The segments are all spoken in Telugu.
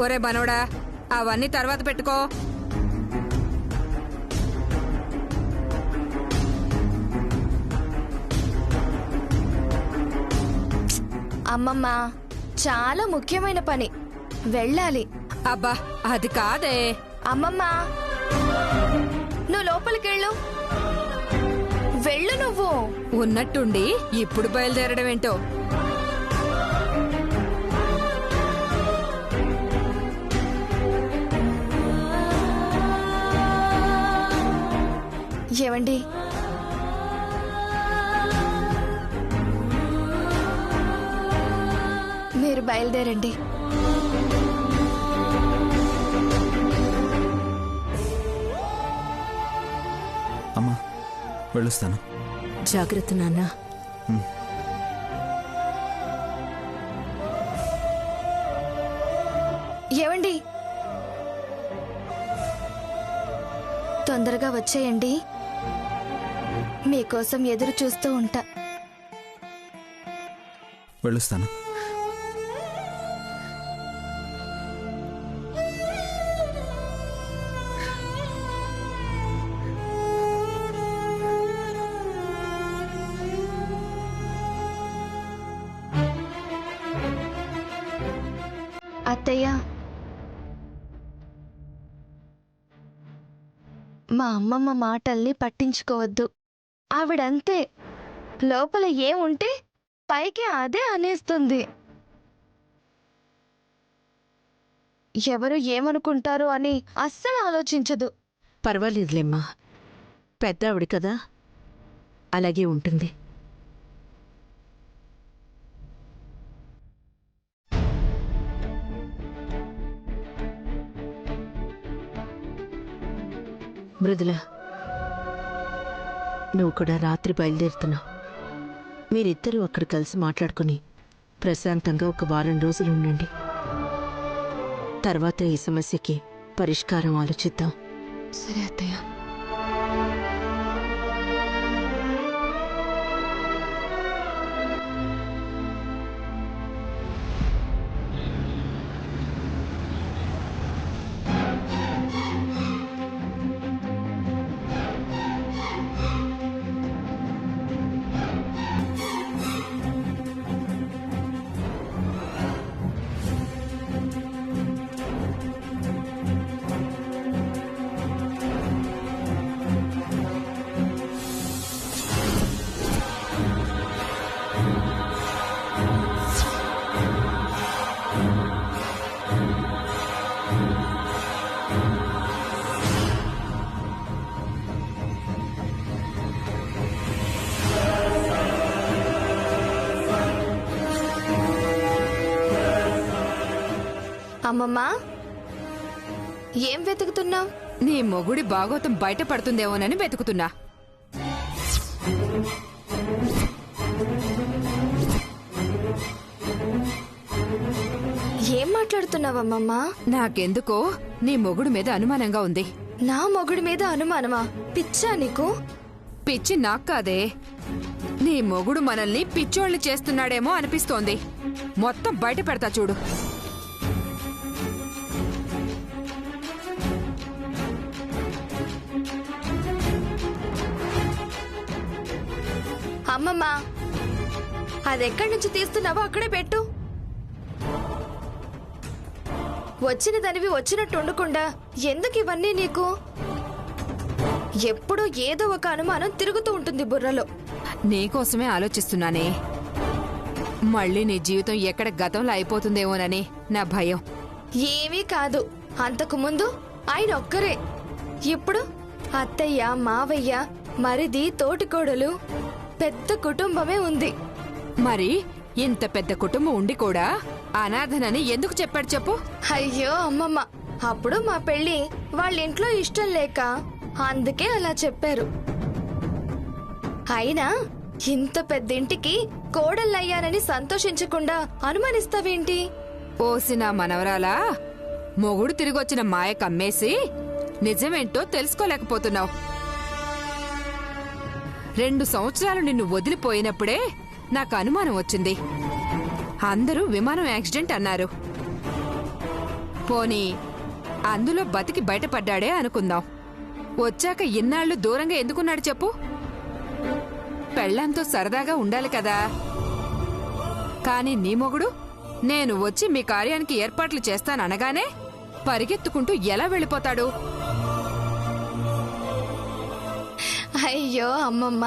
ఒరే బనోడా, అవన్నీ తర్వాత పెట్టుకో. అమ్మమ్మ, చాలా ముఖ్యమైన పని, వెళ్ళాలి. అబ్బా అది కాదే. అమ్మమ్మ, నువ్వు లోపలికెళ్ళు. వెళ్ళు నువ్వు. ఉన్నట్టుండి ఇప్పుడు బయలుదేరడం ఏంటో. ఏవండి, మీరు బయలుదేరండి. అమ్మా వెళ్ళొస్తాను. జాగ్రత్త నాన్న. ఏవండి, తొందరగా వచ్చేయండి, మీకోసం ఎదురు చూస్తూ ఉంటా. వెళ్ళొస్తాను. అత్తయ్య, మా అమ్మమ్మ మాటల్ని పట్టించుకోవద్దు. ఆవిడంతే, లోపల ఏముంటే పైకి అదే అనేస్తుంది. ఎవరు ఏమనుకుంటారు అని అస్సలు ఆలోచించదు. పర్వాలేదులేమ్మా, పెద్ద ఆవిడ కదా, అలాగే ఉంటుంది. మృదుల, నువ్వు కూడా రాత్రి బయలుదేరుతున్నావు. మీరిద్దరూ అక్కడ కలిసి మాట్లాడుకుని ప్రశాంతంగా ఒక వారం రోజులు ఉండండి. తర్వాత ఈ సమస్యకి పరిష్కారం ఆలోచిద్దాం. సరే అత్తయ్య. అమ్మమ్మ, ఏం వెతుకుతున్నావు? నీ మొగుడి బాగోతం బయటపడుతుందేమోనని వెతుకుతున్నా. ఏం మాట్లాడుతున్నావమ్మమ్మ? నాకెందుకో నీ మొగుడు మీద అనుమానంగా ఉంది. నా మొగుడి మీద అనుమానమా? పిచ్చా నీకు? పిచ్చి నాకు కాదే, నీ మొగుడు మనల్ని పిచ్చోళ్ళని చేస్తున్నాడేమో అనిపిస్తోంది. మొత్తం బయట పెడతా చూడు. అమ్మమ్మ, అదెక్కడి నుంచి తీస్తున్నావో అక్కడే పెట్టు. వచ్చిన దానివి వచ్చినట్టు ఉండకుండా ఎందుకు ఇవన్నీ నీకు? ఎప్పుడూ ఏదో ఒక అనుమానం తిరుగుతూ ఉంటుంది బుర్రలో. నీకోసమే ఆలోచిస్తున్నానే. మళ్ళీ నీ జీవితం ఎక్కడ గతంలో అయిపోతుందేమోనని నా భయం. ఏమీ కాదు, అంతకు ముందు ఆయన ఒక్కరే. ఇప్పుడు అత్తయ్య, మావయ్య, మరిది, తోటికోడలు, పెద్ద కుటుంబమే ఉంది. మరి ఇంత పెద్ద కుటుంబం ఉండి కూడా అనాథనని ఎందుకు చెప్పాడు చెప్పు? అయ్యో అమ్మమ్మ, అప్పుడు మా పెళ్లి వాళ్ళ ఇంట్లో ఇష్టం లేక అందుకే అలా చెప్పారు. అయినా ఇంత పెద్దింటికి కోడళ్ళయ్యానని సంతోషించకుండా అనుమానిస్తావేంటి? ఓసిన మనవరాలా, మొగుడు తిరిగొచ్చిన మాయ కమ్మేసి నిజమేంటో తెలుసుకోలేకపోతున్నావు. 2 సంవత్సరాలు నిన్ను వదిలిపోయినప్పుడే నాకు అనుమానం వచ్చింది. అందరూ విమానం యాక్సిడెంట్ అన్నారు. పోనీ అందులో బతికి బయటపడ్డాడే అనుకుందాం. వచ్చాక ఇన్నాళ్ళు దూరంగా ఎందుకున్నాడు చెప్పు? పెళ్ళాంతో సరదాగా ఉండాలి కదా. కాని నీ మొగుడు నేను వచ్చి మీ కార్యానికి ఏర్పాట్లు చేస్తాననగానే పరిగెత్తుకుంటూ ఎలా వెళ్ళిపోతాడు? అయ్యో అమ్మమ్మ,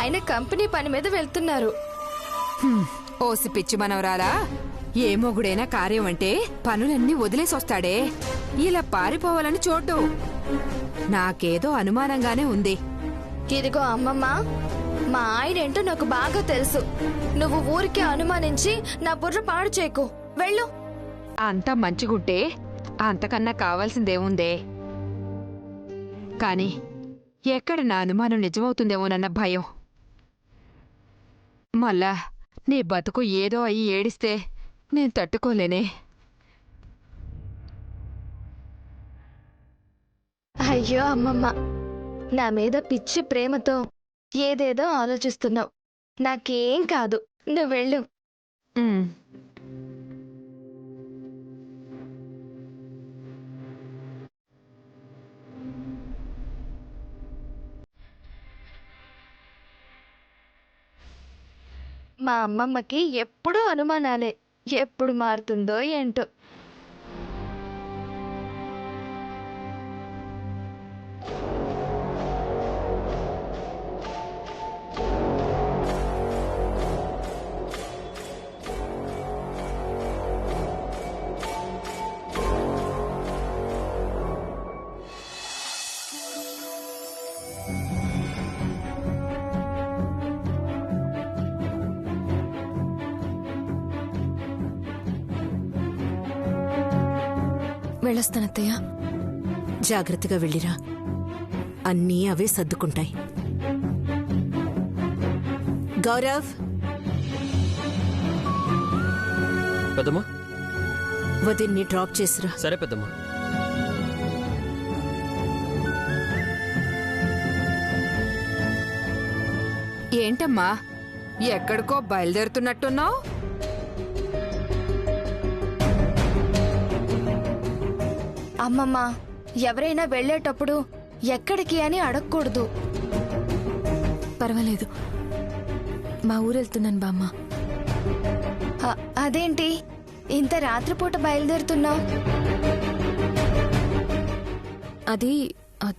ఆయన కంపెనీ పని మీద వెళ్తున్నారు. ఓసి పిచ్చి మనవరాలా, ఏ మొగుడైనా కార్యం అంటే పనులన్నీ వదిలేసొస్తాడే, ఇలా పారిపోవాలని చూడ్డు. నాకేదో అనుమానంగానే ఉంది. ఇదిగో అమ్మమ్మ, మా ఆయనేంటో నాకు బాగా తెలుసు. నువ్వు ఊరికే అనుమానించి నా బుర్ర పాడు చేయకు. వెళ్ళు. అంతా మంచిగుంటే అంతకన్నా కావాల్సిందేముందే. కాని ఎక్కడ నా అనుమానం నిజమవుతుందేమోనన్న భయం. మళ్ళా నీ బతుకు ఏదో అయి ఏడిస్తే నేను తట్టుకోలేనే. అయ్యో అమ్మమ్మ, నా మీద పిచ్చి ప్రేమతో ఏదేదో ఆలోచిస్తున్నావు. నాకేం కాదు, నువ్వు వెళ్ళు. ఉమ్. మా అమ్మమ్మకి ఎప్పుడూ అనుమానాలే. ఎప్పుడు మారుతుందో ఏంటో. వెళ్ళొస్తానత్తయ్య. జాగ్రత్తగా వెళ్ళిరా, అన్నీ అవే సర్దుకుంటాయి. గౌరవ్, పెద్దమ్మా. వదిన్ని డ్రాప్ చేసిరా. సరే పెద్దమ్మా. ఏంటమ్మా, ఎక్కడికో బయలుదేరుతున్నట్టున్నావు? అమ్మమ్మ, ఎవరైనా వెళ్ళేటప్పుడు ఎక్కడికి అని అడగకూడదు. పర్వాలేదు, మా ఊరెళ్తున్నాను బామ్మ. అదేంటి ఇంత రాత్రిపూట బయలుదేరుతున్నావు? అది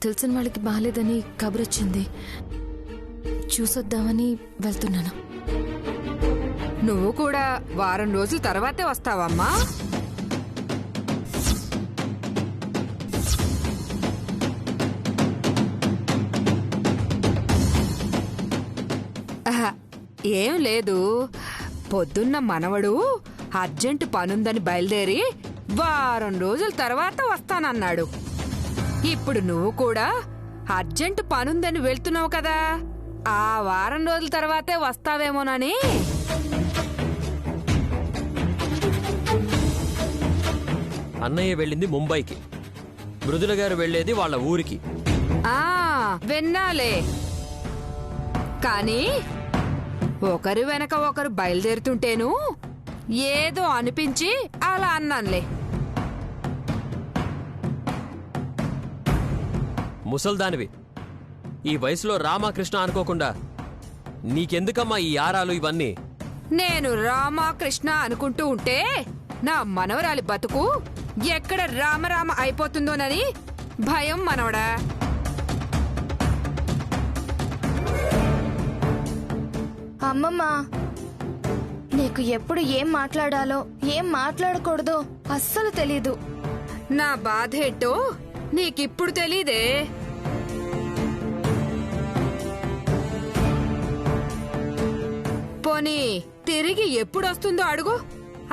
తెలిసిన వాళ్ళకి బాలేదని కబురొచ్చింది, చూసొద్దామని వెళ్తున్నాను. నువ్వు కూడా వారం రోజుల తర్వాతే వస్తావమ్మా? ఏం లేదు, పొద్దున్న మనవడు అర్జెంటు పనుందని బయలుదేరి వారం రోజుల తర్వాత వస్తానన్నాడు. ఇప్పుడు నువ్వు కూడా అర్జెంటు పనుందని వెళ్తున్నావు కదా, ఆ వారం రోజుల తర్వాతే వస్తావేమోనని. అన్నయ్య వెళ్ళింది ముంబైకి, మృదుల గారు వెళ్లేది వాళ్ళ ఊరికి. విన్నాలే, కానీ ఒకరు వెనక ఒకరు బయలుదేరుతుంటేను ఏదో అనిపించి అలా అన్నానులే. ముసల్దానివి, ఈ వయసులో రామకృష్ణ అనుకోకుండా నీకెందుకమ్మా ఈ ఆరాలు ఇవన్నీ? నేను రామకృష్ణ అనుకుంటూ ఉంటే నా మనవరాలి బతుకు ఎక్కడ రామరామ అయిపోతుందోనని భయం మనవడా. అమ్మమ్మ, నీకు ఎప్పుడు ఏం మాట్లాడాలో ఏం మాట్లాడకూడదో అస్సలు తెలీదు. నా బాధేంటో నీకిప్పుడు తెలీదే. పోనీ తిరిగి ఎప్పుడొస్తుందో అడుగు,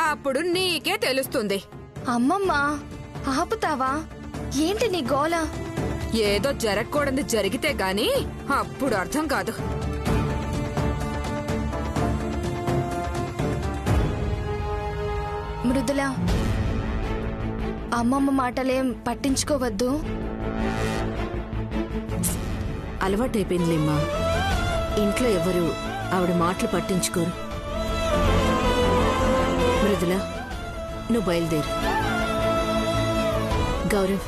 అప్పుడు నీకే తెలుస్తుంది. అమ్మమ్మ, ఆపుతావా? ఏంటి నీ గోల? ఏదో జరగకూడదు జరిగితే గాని అప్పుడు అర్థం కాదు. మృదుల, అమ్మమ్మ మాటలేం పట్టించుకోవద్దు. అలవాటైపోయిందిలేమ్మా, ఇంట్లో ఎవరు ఆవిడ మాటలు పట్టించుకోరు. మృదుల, నువ్వు బయలుదేరు. గౌరవ్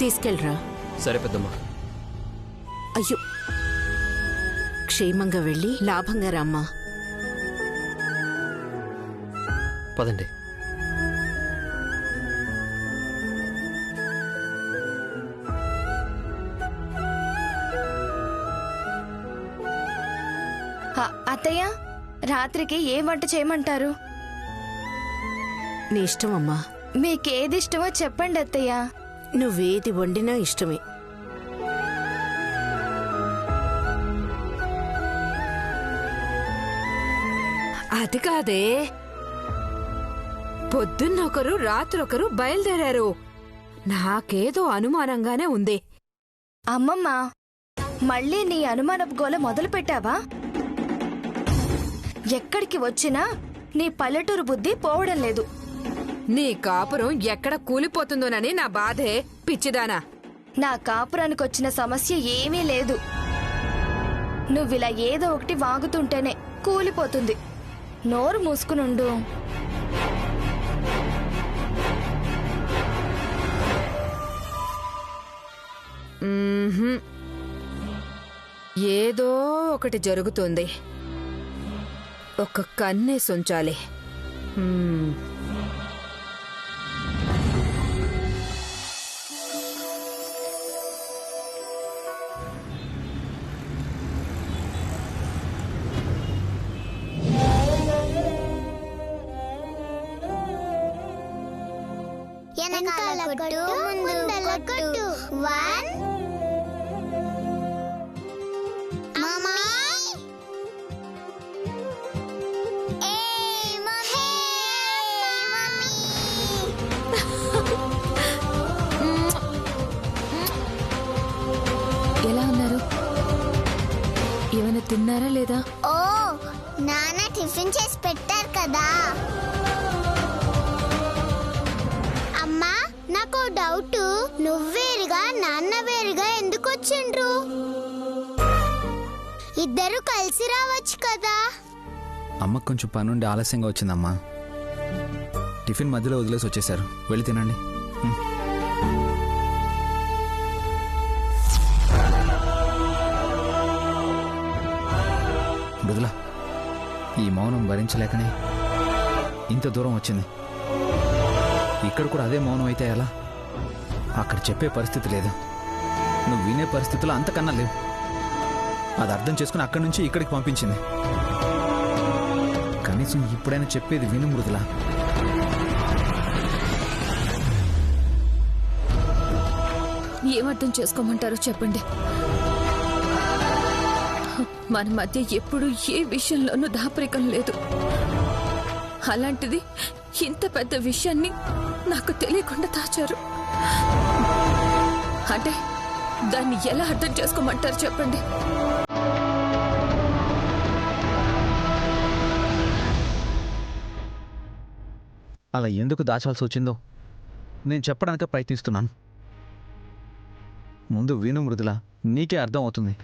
తీసుకెళ్ళరా. సరే పెద్దమ్మ. అయ్యో, క్షేమంగా వెళ్ళి లాభంగా రామ్మా. పదండి. అత్తయ్య, రాత్రికి ఏ వంట చేయమంటారు? నీ ఇష్టం అమ్మా. మీకేది ఇష్టమో చెప్పండి అత్తయ్య. నువ్వేది వండినా ఇష్టమే. అది కాదే, పొద్దున్నొకరు రాత్రొకరు బయలుదేరారు. నాకేదో అనుమానంగానే ఉంది. అమ్మమ్మ, మళ్ళీ నీ అనుమానపు గోల మొదలు పెట్టావా? ఎక్కడికి వచ్చినా నీ పల్లెటూరు బుద్ధి పోవడం లేదు. నీ కాపురం ఎక్కడ కూలిపోతుందోనని నా బాధే, పిచ్చిదానా. నా కాపురానికి వచ్చిన సమస్య ఏమీ లేదు. నువ్విలా ఏదో ఒకటి వాగుతుంటేనే కూలిపోతుంది. నోరు మూసుకునుండు. ఏదో ఒకటి జరుగుతుంది. ఒక కన్నేసి ఉంచాలి. వెనకాల కొట్టు, ముందల కొట్టు. 1 మమ్మీ. ఏ మమ్మీ, మమ్మీ. ఎలా ఉన్నారు? ఏమైనా తిన్నారా లేదా? ఓ, నాన్న టిఫిన్ చేసి పెట్టారు కదా. అమ్మా, నాకు డౌట్. నువ్వేరుగా నాన్న వేరుగా ఎందుకు వచ్చిండ్రు? ఇద్దరు కలిసి రావచ్చు కదా. అమ్మకు కొంచెం పనుండి ఆలస్యంగా వచ్చిందమ్మా. టిఫిన్ మధ్యలో వదిలేసి వచ్చేసారు. వెళ్ళి తినండి. మృదుల, ఈ మౌనం భరించలేకనే ఇంత దూరం వచ్చింది. ఇక్కడ కూడా అదే మౌనం అయితే ఎలా? అక్కడ చెప్పే పరిస్థితి లేదు, నువ్వు వినే పరిస్థితులు అంతకన్నా లేవు. అది అర్థం చేసుకుని అక్కడి నుంచి ఇక్కడికి పంపించింది. కనీసం ఇప్పుడైనా చెప్పేది విను మృదుల. ఏమర్థం చేసుకోమంటారో చెప్పండి. మన మధ్య ఎప్పుడు ఏ విషయంలోనూ దాపరికం లేదు. అలాంటిది ఇంత పెద్ద విషయాన్ని నాకు తెలియకుండా దాచారు. అంటే దాన్ని ఎలా అర్థం చేసుకోమంటారు చెప్పండి. అలా ఎందుకు దాచాల్సి వచ్చిందో నేను చెప్పడానికి ప్రయత్నిస్తున్నాను. ముందు విను మృదుల, నీకే అర్థం అవుతుంది.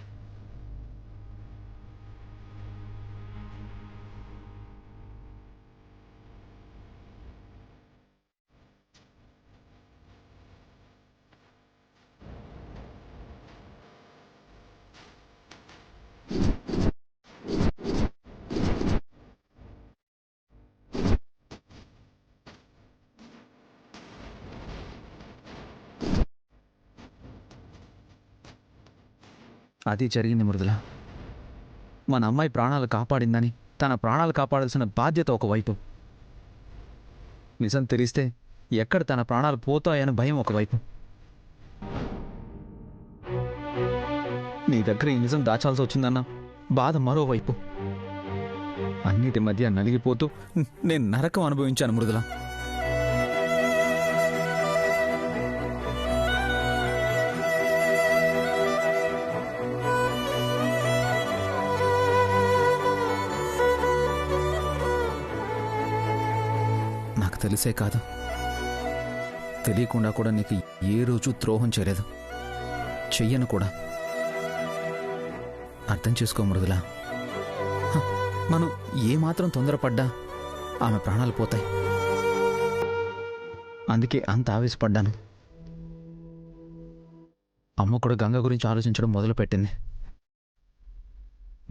అది జరిగింది మృదుల. మన అమ్మాయి ప్రాణాలు కాపాడిందని తన ప్రాణాలు కాపాడాల్సిన బాధ్యత ఒకవైపు, నిజం తెలిస్తే ఎక్కడ తన ప్రాణాలు పోతాయని భయం ఒకవైపు. నీ దగ్గర ఈ నిజం దాచాల్సి వచ్చిందన్న బాధ మరోవైపు. అన్నిటి మధ్య నలిగిపోతూ నేను నరకం అనుభవించాను మృదుల. తెలిసే కాదు, తెలియకుండా కూడా నీకు ఏ రోజు ద్రోహం చేయలేదు, చెయ్యను కూడా. అర్థం చేసుకో మృదుల. మనం ఏమాత్రం తొందరపడ్డా ఆమె ప్రాణాలు పోతాయి. అందుకే అంత ఆవేశపడ్డాను. అమ్మ కూడా గంగ గురించి ఆలోచించడం మొదలుపెట్టింది.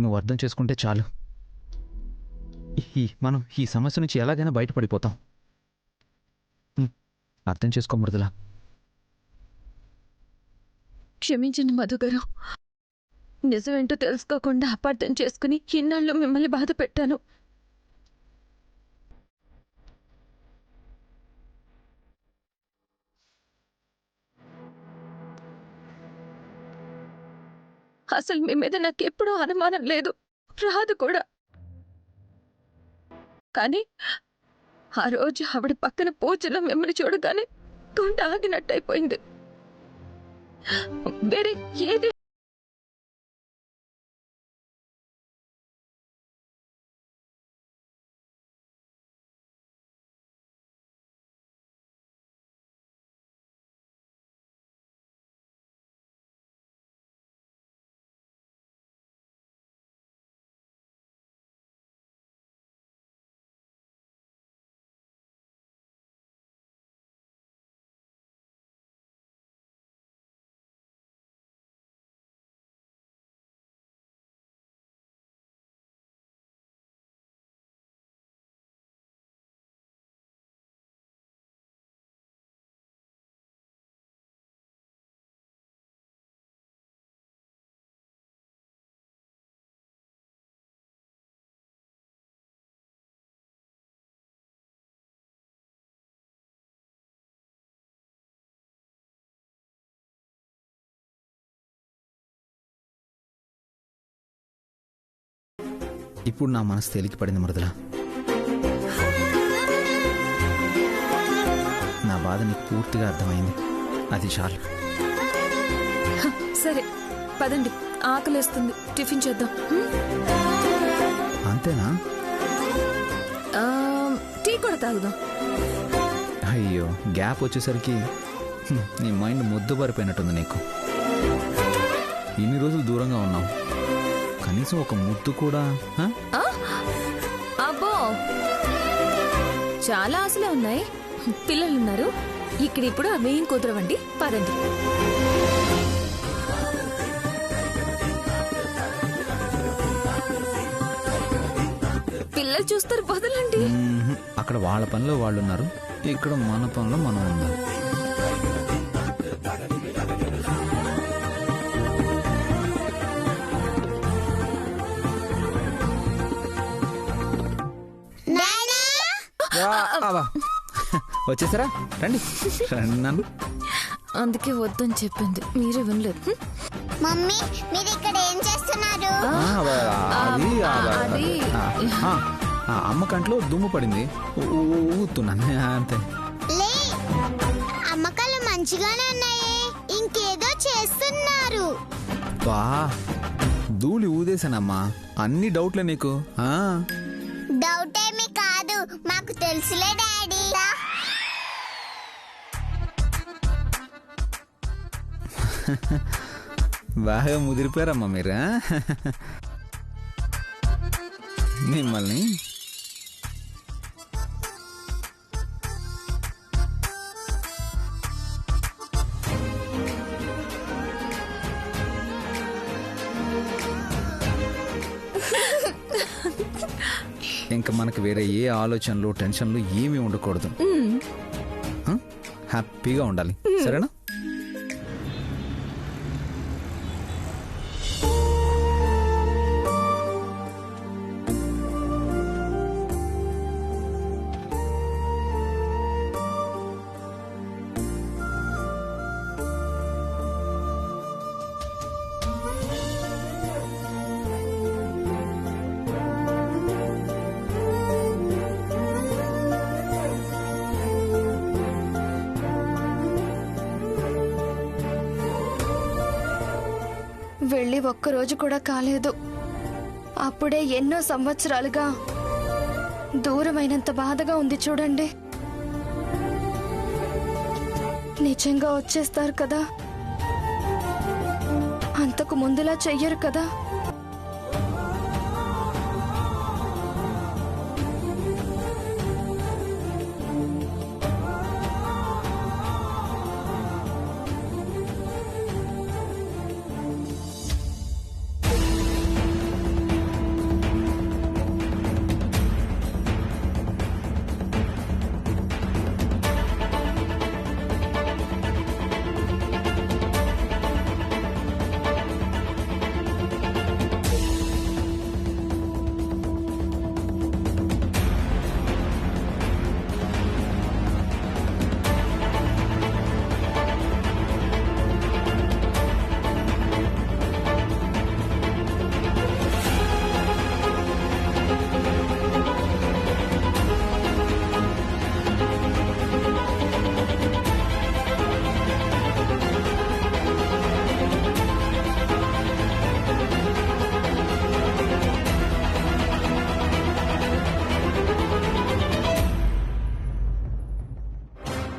నువ్వు అర్థం చేసుకుంటే చాలు, మనం ఈ సమస్య నుంచి ఎలాగైనా బయటపడిపోతాం. అర్థం చేసుకో మృదుల. క్షమించండి మధు గారు, నిజమేంటో తెలుసుకోకుండా అపార్థం చేసుకుని ఇన్నాళ్ళు మిమ్మల్ని బాధ పెట్టాను. అసలు మీ మీద నాకెప్పుడూ అనుమానం లేదు, రాదు కూడా. కానీ ఆ రోజు ఆవిడ పక్కన పూజలో మిమ్మల్ని చూడగానే గుండె ఆగినట్టయిపోయింది. వేరే ఏది ఇప్పుడు నా మనసు తేలికి పడింది మృదుల. నా బాధ నీకు పూర్తిగా అర్థమైంది, అది చాలు. సరే పదండి, ఆకలేస్తుంది, టిఫిన్ చేద్దాం. అంతేనా? టీ కూడా తాగుదాం. అయ్యో, గ్యాప్ వచ్చేసరికి నీ మైండ్ ముద్దుబారిపోయినట్టుంది నీకు. ఇన్ని రోజులు దూరంగా ఉన్నావు, కనీసం ఒక ముద్దు కూడా. అబ్బో, చాలా ఆశలే ఉన్నాయి. పిల్లలున్నారు ఇక్కడ, ఇప్పుడు అవేం కుదరవండి, పదండి. పిల్లలు చూస్తారు, వదలండి. అక్కడ వాళ్ళ పనిలో వాళ్ళు ఉన్నారు, ఇక్కడ మన పనిలో మనం ఉన్నాం. వచ్చేసారా? రండి నన్ను. అందుకే వద్దని చెప్పింది, మీరే వినలేదు. మమ్మీ మీరు ఇక్కడ ఏం చేస్తున్నారు? అమ్మ కంట్లో దుమ్ము పడింది, ఊతున్నాను అంతే. లే, అమ్మకాలు మంచిగానే ఉన్నాయి, ఇంకేదో చేస్తున్నారు. బా, ధూళి ఊదేశానమ్మా. అన్ని డౌట్లే నీకు? డౌట్ ఏమి కాదు, మాకు తెలుసులే డాడీ. బాగా ముదిరిపోయారమ్మా మీరు. మిమ్మల్ని ఇంకా మనకు వేరే ఏ ఆలోచనలు టెన్షన్లు ఏమీ ఉండకూడదు. హ్యాపీగా ఉండాలి, సరేనా? వెళ్ళి ఒక్కరోజు కూడా కాలేదు, అప్పుడే ఎన్నో సంవత్సరాలుగా దూరమైనంత బాధగా ఉంది చూడండి. నిజంగా వచ్చేస్తారు కదా, అంతకు ముందులా చెయ్యరు కదా.